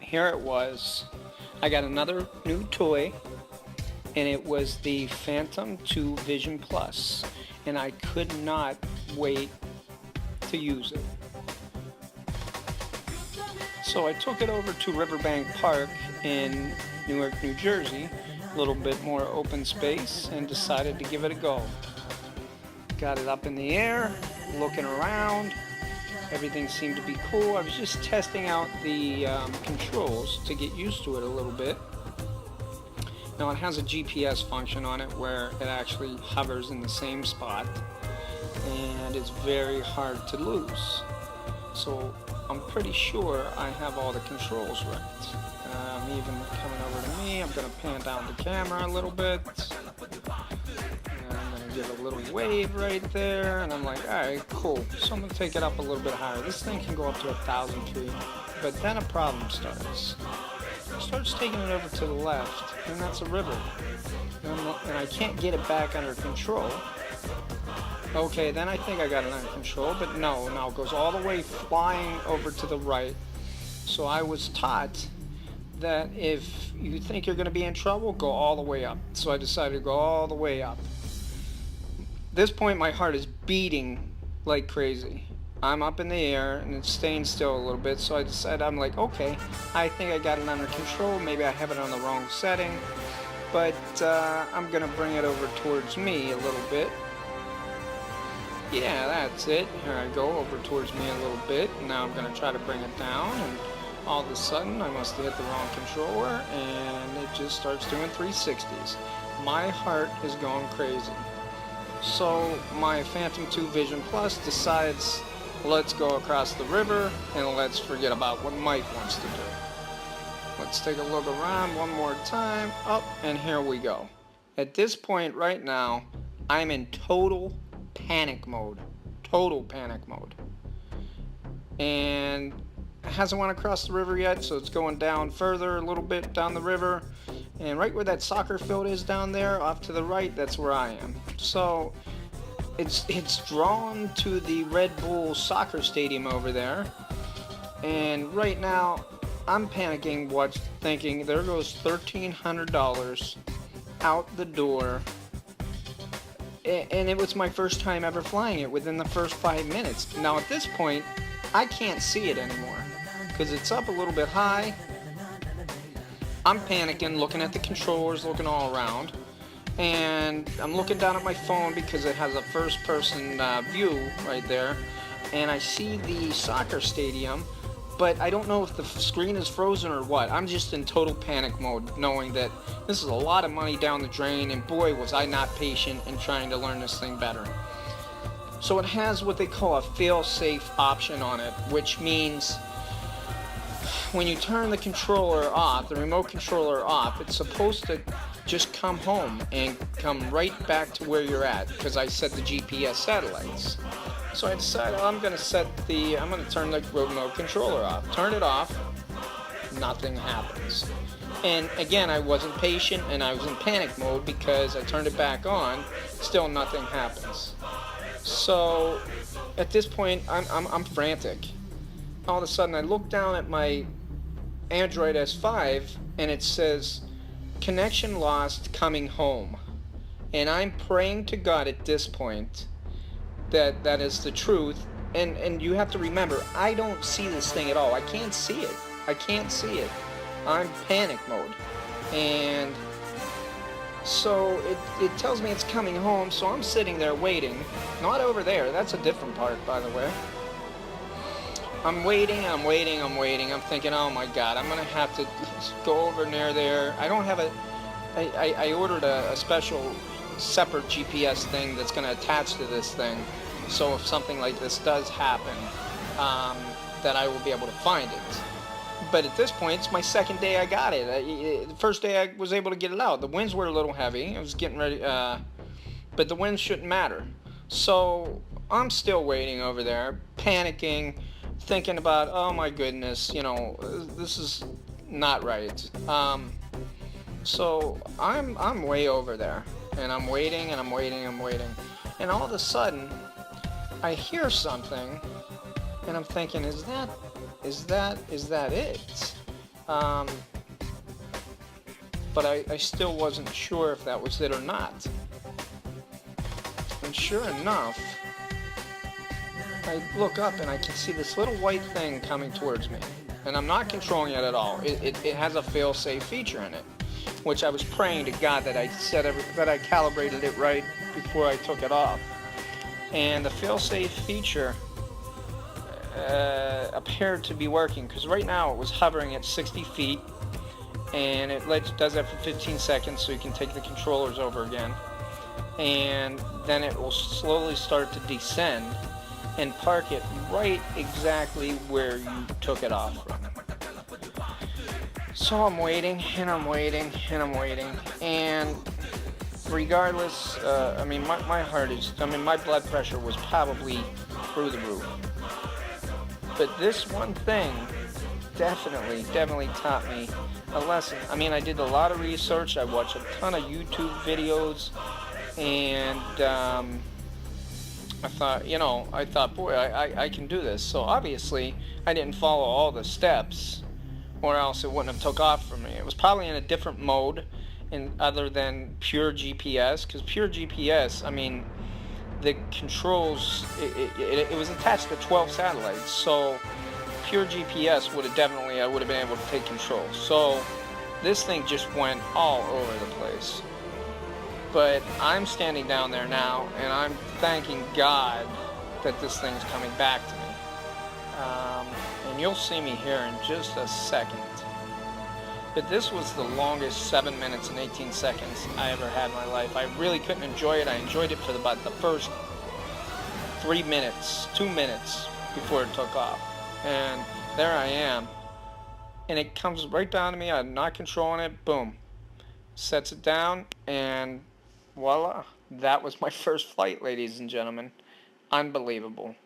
here it was. I got another new toy, and it was the Phantom 2 Vision Plus, and I could not wait to use it. So I took it over to Riverbank Park in Newark, New Jersey, a little bit more open space, and decided to give it a go. Got it up in the air, looking around. Everything seemed to be cool. I was just testing out the controls to get used to it a little bit. Now it has a GPS function on it where it actually hovers in the same spot, and it's very hard to lose. So I'm pretty sure I have all the controls right. Even coming over to me, I'm going to pan down the camera a little bit. And I'm going to give a little wave right there, and I'm like, alright, cool. So I'm going to take it up a little bit higher. This thing can go up to 1,000 feet, but then a problem starts. It starts taking it over to the left, and that's a river. And I can't get it back under control. Okay, then I think I got it under control, but no, now it goes all the way flying over to the right. So I was taught that if you think you're going to be in trouble, go all the way up. So I decided to go all the way up. At this point, my heart is beating like crazy. I'm up in the air, and it's staying still a little bit, so I decided, I'm like, okay, I think I got it under control. Maybe I have it on the wrong setting, but I'm going to bring it over towards me a little bit. Yeah, that's it. Here I go, over towards me a little bit. Now I'm going to try to bring it down, and all of a sudden I must have hit the wrong controller, and it just starts doing 360s. My heart is going crazy. So my Phantom 2 Vision Plus decides, let's go across the river, and let's forget about what Mike wants to do. Let's take a look around one more time. Up, and here we go. At this point right now, I'm in total panic mode. Total panic mode. And it hasn't went across the river yet, so it's going down further a little bit down the river. And right where that soccer field is down there, off to the right, that's where I am. So it's drawn to the Red Bull soccer stadium over there. And right now, I'm panicking, thinking there goes $1,300 out the door. And it was my first time ever flying it within the first 5 minutes. Now at this point, I can't see it anymore because it's up a little bit high. I'm panicking, looking at the controllers, looking all around, and I'm looking down at my phone because it has a first-person view right there, and I see the soccer stadium, but I don't know if the screen is frozen or what. I'm just in total panic mode, knowing that this is a lot of money down the drain, and boy, was I not patient in trying to learn this thing better. So it has what they call a fail-safe option on it, which means when you turn the controller off, the remote controller off, it's supposed to just come home and come right back to where you're at, because I set the GPS satellites. So I decided I'm going to turn the remote controller off. Turn it off, nothing happens. And again, I wasn't patient and I was in panic mode because I turned it back on, still nothing happens. So at this point, I'm frantic. All of a sudden, I look down at my Android S5 and it says, connection lost, coming home. And I'm praying to God at this point that is the truth. And you have to remember, I don't see this thing at all. I can't see it. I can't see it. I'm panic mode. And so it tells me it's coming home, so I'm sitting there waiting. Not over there. That's a different part, by the way. I'm waiting. I'm thinking, oh my God, I'm going to have to go over near there. I don't have I ordered a special separate GPS thing that's going to attach to this thing. So if something like this does happen, that I will be able to find it. But at this point, it's my second day I got it. The first day I was able to get it out. The winds were a little heavy. I was getting ready, but the winds shouldn't matter. So I'm still waiting over there, panicking, thinking about, oh my goodness, this is not right. So I'm way over there, and I'm waiting, and I'm waiting, and all of a sudden, I hear something, and I'm thinking, is that it? Um, but I still wasn't sure if that was it or not. And sure enough, I look up and I can see this little white thing coming towards me. And I'm not controlling it at all. It has a fail-safe feature in it, which I was praying to God that that I calibrated it right before I took it off. And the fail-safe feature appeared to be working, because right now it was hovering at 60 feet, and it does that for 15 seconds so you can take the controllers over again, and then it will slowly start to descend and park it right exactly where you took it off from. So I'm waiting, and I'm waiting, and I'm waiting, and regardless, I mean, my heart is, I mean, my blood pressure was probably through the roof. But this one thing definitely taught me a lesson. I mean, I did a lot of research, I watched a ton of YouTube videos, and I thought, boy, I can do this. So obviously, I didn't follow all the steps, or else it wouldn't have took off for me. It was probably in a different mode, other than pure GPS, because pure GPS, I mean, the controls, it was attached to 12 satellites, so pure GPS would have definitely, I would have been able to take control. So this thing just went all over the place. But I'm standing down there now, and I'm thanking God that this thing's coming back to me. And you'll see me here in just a second. But this was the longest 7 minutes and 18 seconds I ever had in my life. I really couldn't enjoy it. I enjoyed it for about the first 2 minutes before it took off. And there I am. And it comes right down to me. I'm not controlling it. Boom. Sets it down, and voila. That was my first flight, ladies and gentlemen. Unbelievable.